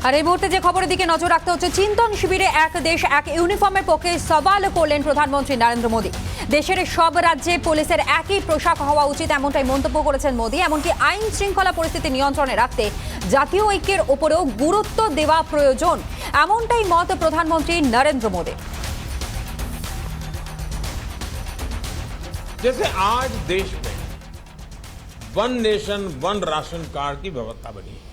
আর এই মুহূর্তে যে খবরের দিকে নজর রাখতে হচ্ছে, চিন্তন শিবিরে এক দেশ এক ইউনিফর্মের পক্ষে সওয়াল করলেন প্রধানমন্ত্রী নরেন্দ্র মোদী। দেশের সব রাজ্যে পুলিশের একই পোশাক হওয়া উচিত, এমনটাই মন্তব্য করেছেন মোদী। এমনকি আইন শৃঙ্খলা পরিস্থিতি নিয়ন্ত্রণে রাখতে জাতীয় ঐক্যের উপরেও গুরুত্ব দেওয়া প্রয়োজন, এমনটাই মত প্রধানমন্ত্রী নরেন্দ্র মোদী। जैसे आज देश में one nation one ration card की व्यवस्था बनी है,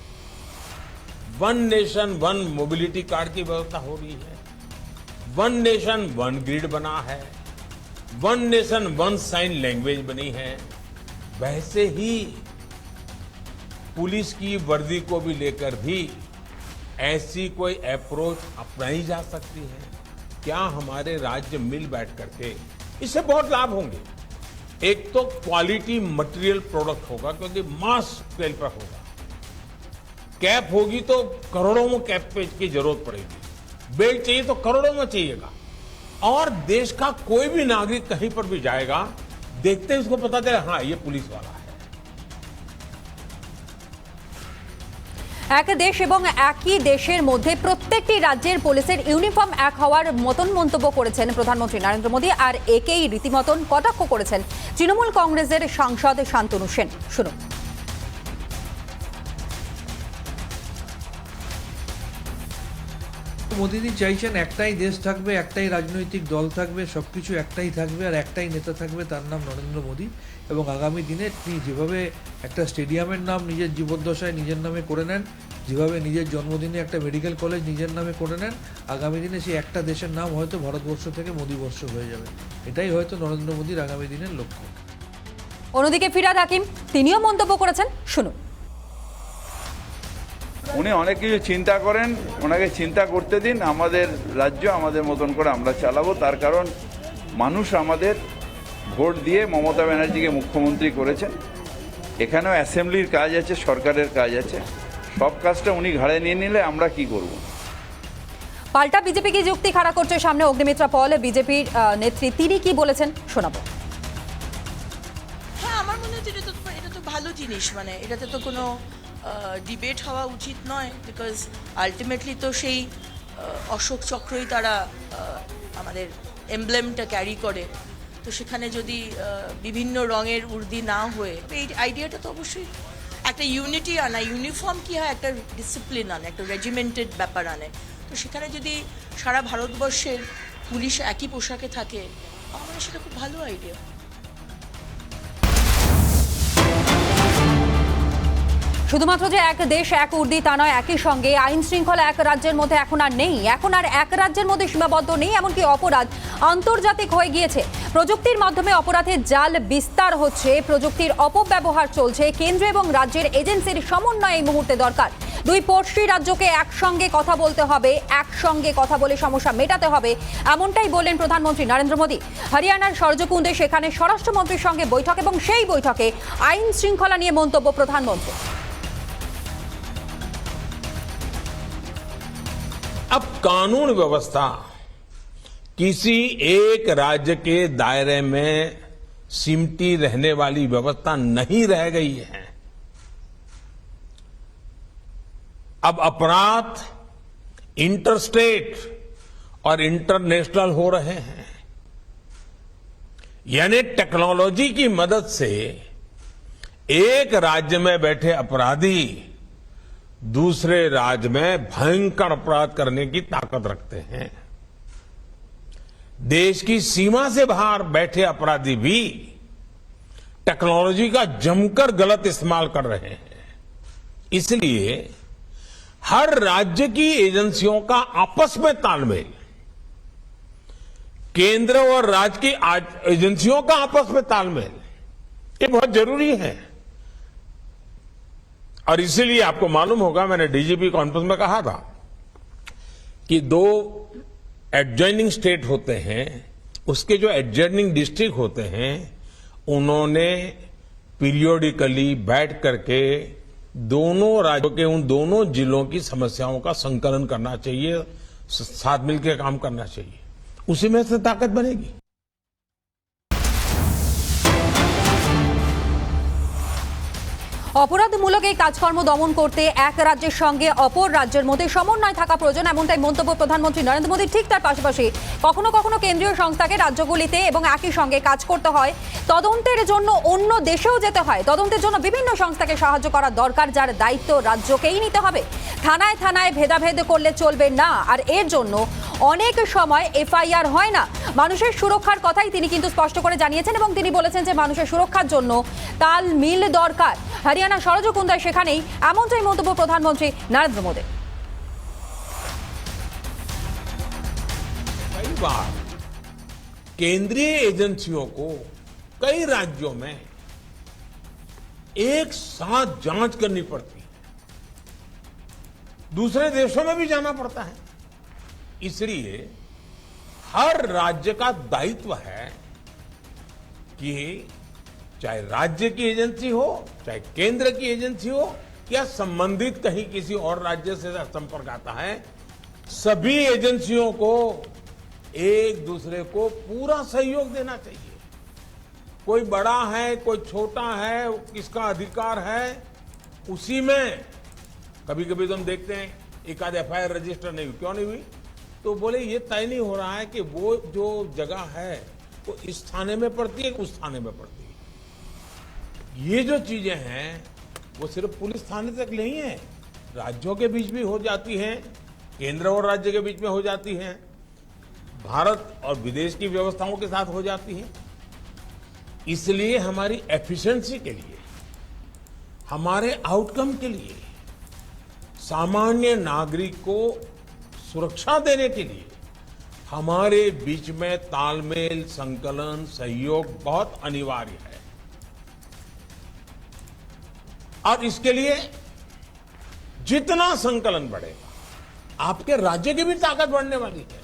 one nation one mobility card की व्यवस्था हो रही है, वन नेशन वन ग्रिड बना है, one nation one sine language बनी है, वैसे ही पुलिस की वर्दी को भी लेकर भी ऐसी कोई अप्रोच अपनाई जा सकती है। क्या हमारे राज्य मिल बैठ करके इससे बहुत लाभ होंगे। एक तो क्वालिटी मटेरियल प्रोडक्ट होगा, क्योंकि मास स्केल पर होगा। कैप होगी तो करोड़ों में कैप की जरूरत पड़ेगी, बेल्ट चाहिए तो करोड़ों में चाहिएगा। और देश का कोई भी नागरिक कहीं पर भी जाएगा, देखते ही उसको पता चले हाँ ये पुलिस वाला है। এক দেশ এবং একই দেশের মধ্যে প্রত্যেকটি রাজ্যের পুলিশের ইউনিফর্ম এক হওয়ার মতন মন্তব্য করেছেন প্রধানমন্ত্রী নরেন্দ্র মোদী। আর একেই রীতিমতন কটাক্ষ করেছেন তৃণমূল কংগ্রেসের সাংসদ শান্তনু সেন। শুনুন। মোদিজি চাইছেন একটাই দেশ থাকবে, একটাই রাজনৈতিক দল থাকবে, সবকিছু একটাই থাকবে, আর একটাই নেতা থাকবে, তার নাম নরেন্দ্র মোদী। এবং আগামী দিনে তিনি যেভাবে একটা স্টেডিয়ামের নাম নিজের জীবদ্দশায় নিজের নামে করে নেন, যেভাবে নিজের জন্মদিনে একটা মেডিকেল কলেজ নিজের নামে করে নেন, আগামী দিনে সেই একটা দেশের নাম হয়তো ভারতবর্ষ থেকে মোদীবর্ষ হয়ে যাবে। এটাই হয়তো নরেন্দ্র মোদীর আগামী দিনের লক্ষ্য। অন্যদিকে ফিরহাদ হাকিম তিনিও মন্তব্য করেছেন। শুনুন। উনি অনেক কিছু চিন্তা করেন, ওনাকে চিন্তা করতে দিন। আমাদের রাজ্য আমাদের মতন করে আমরা চালাবো। তার কারণ মানুষ আমাদের ভোট দিয়ে মমতা ব্যানার্জিকে মুখ্যমন্ত্রী করেছেন। এখানেও অ্যাসেম্বলির কাজ আছে, সরকারের কাজ আছে। সব কাজটা উনি ঘাড়ে নিয়ে নিলে আমরা কি করব। পাল্টা বিজেপি কি যুক্তি খাড়া করছে সামনে অগ্নিমিত্রা পল, বিজেপির নেত্রী, তিনি কি বলেছেন শোনাবো। হ্যাঁ, আমার মনে হচ্ছে এটা তো ভালো জিনিস, মানে এটাতে তো কোনো ডিবেট হওয়া উচিত নয়। বিকজ আলটিমেটলি তো সেই অশোক চক্রই তারা আমাদের এমব্লেমটা ক্যারি করে। তো সেখানে যদি বিভিন্ন রঙের উর্দি না হয়ে, এই আইডিয়াটা তো অবশ্যই একটা ইউনিটি আনা, ইউনিফর্ম কী হয় একটা ডিসিপ্লিন আনে, একটা রেজিমেন্টেড ব্যাপার আনে। তো সেখানে যদি সারা ভারতবর্ষের পুলিশ একই পোশাকে থাকে, আমার মনে হয় সেটা খুব ভালো আইডিয়া। শুধুমাত্র যে এক দেশ এক উর্দি তা নয়, একই সঙ্গে আইন শৃঙ্খলা এক রাজ্যের মধ্যে এখন আর নেই, এখন আর এক রাজ্যের মধ্যে সীমাবদ্ধ নেই। এমনকি অপরাধ আন্তর্জাতিক হয়ে গিয়েছে। প্রযুক্তির মাধ্যমে অপরাধের জাল বিস্তার হচ্ছে, প্রযুক্তির অপব্যবহার চলছে। কেন্দ্র এবং রাজ্যের এজেন্সির সমন্বয় এই মুহূর্তে দরকার। দুই পড়শি রাজ্যকে একসঙ্গে কথা বলতে হবে, একসঙ্গে কথা বলে সমস্যা মেটাতে হবে, এমনটাই বললেন প্রধানমন্ত্রী নরেন্দ্র মোদী। হরিয়ানার সরজকুণ্ডে সেখানে স্বরাষ্ট্রমন্ত্রীর সঙ্গে বৈঠক, এবং সেই বৈঠকে আইন শৃঙ্খলা নিয়ে মন্তব্য প্রধানমন্ত্রী। अब कानून व्यवस्था किसी एक राज्य के दायरे में सिमटी रहने वाली व्यवस्था नहीं रह गई है। अब अपराध इंटरस्टेट और इंटरनेशनल हो रहे हैं। यानी टेक्नोलॉजी की मदद से एक राज्य में बैठे अपराधी दूसरे राज्य में भयंकर अपराध करने की ताकत रखते हैं। देश की सीमा से बाहर बैठे अपराधी भी टेक्नोलॉजी का जमकर गलत इस्तेमाल कर रहे हैं। इसलिए हर राज्य की एजेंसियों का आपस में तालमेल, केंद्र और राज्य की एजेंसियों का आपस में तालमेल, ये बहुत जरूरी है। और इसीलिए आपको मालूम होगा, मैंने डीजीपी कॉन्फ्रेंस में कहा था कि दो एडजॉइनिंग स्टेट होते हैं, उसके जो एडजॉइनिंग डिस्ट्रिक्ट होते हैं, उन्होंने पीरियोडिकली बैठ करके दोनों राज्यों के उन दोनों जिलों की समस्याओं का संकलन करना चाहिए, साथ मिलकर काम करना चाहिए। उसी में से ताकत बनेगी। অপরাধমূলক এই কাজকর্ম দমন করতে এক রাজ্যের সঙ্গে অপর রাজ্যের মধ্যে সমন্বয় থাকা প্রয়োজন, এমনটাই মন্তব্য প্রধানমন্ত্রী নরেন্দ্র মোদী। ঠিক তার পাশাপাশি কখনো কখনো কেন্দ্রীয় সংস্থাকে রাজ্যগুলিতে এবং একই সঙ্গে কাজ করতে হয়, তদন্তের জন্য অন্য দেশেও যেতে হয়, তদন্তের জন্য বিভিন্ন সংস্থাকে সাহায্য করা দরকার, যার দায়িত্ব রাজ্যকেই নিতে হবে। থানায় থানায় ভেদাভেদ করলে চলবে না, আর এর জন্য অনেক সময় এফআইআর হয় না। মানুষের সুরক্ষার কথাই তিনি কিন্তু স্পষ্ট করে জানিয়েছেন এবং তিনি বলেছেন যে মানুষের সুরক্ষার জন্য তাল মিল দরকার। হরিয়ানা সরজকুন্দায় সেখানেই এমনটাই মন্তব্য প্রধানমন্ত্রী নরেন্দ্র মোদী। कई बार केंद्रीय एजेंसियों को कई राज्यों में एक साथ जांच करनी पड़ती है, दूसरे देशों में भी जाना पड़ता है। इसलिए हर राज्य का दायित्व है कि चाहे राज्य की एजेंसी हो, चाहे केंद्र की एजेंसी हो, या संबंधित कहीं किसी और राज्य से संपर्क आता है, सभी एजेंसियों को एक दूसरे को पूरा सहयोग देना चाहिए। कोई बड़ा है, कोई छोटा है, किसका अधिकार है, उसी में कभी कभी तो हम देखते हैं एक आध एफआईआर रजिस्टर नहीं हुई, क्यों नहीं हुई? तो बोले ये तय नहीं हो रहा है कि वो जो जगह है वो इस थाने में पड़ती है, उस थाने में पड़ती है। ये जो चीजें हैं वो सिर्फ पुलिस थाने तक नहीं है, राज्यों के बीच भी हो जाती हैं, केंद्र और राज्य के बीच में हो जाती हैं, भारत और विदेश की व्यवस्थाओं के साथ हो जाती हैं। इसलिए हमारी एफिशिएंसी के लिए, हमारे आउटकम के लिए, सामान्य नागरिक को सुरक्षा देने के लिए हमारे बीच में तालमेल, संकलन, सहयोग बहुत अनिवार्य है। और इसके लिए जितना संकलन बढ़ेगा, आपके राज्य की भी ताकत बढ़ने वाली है।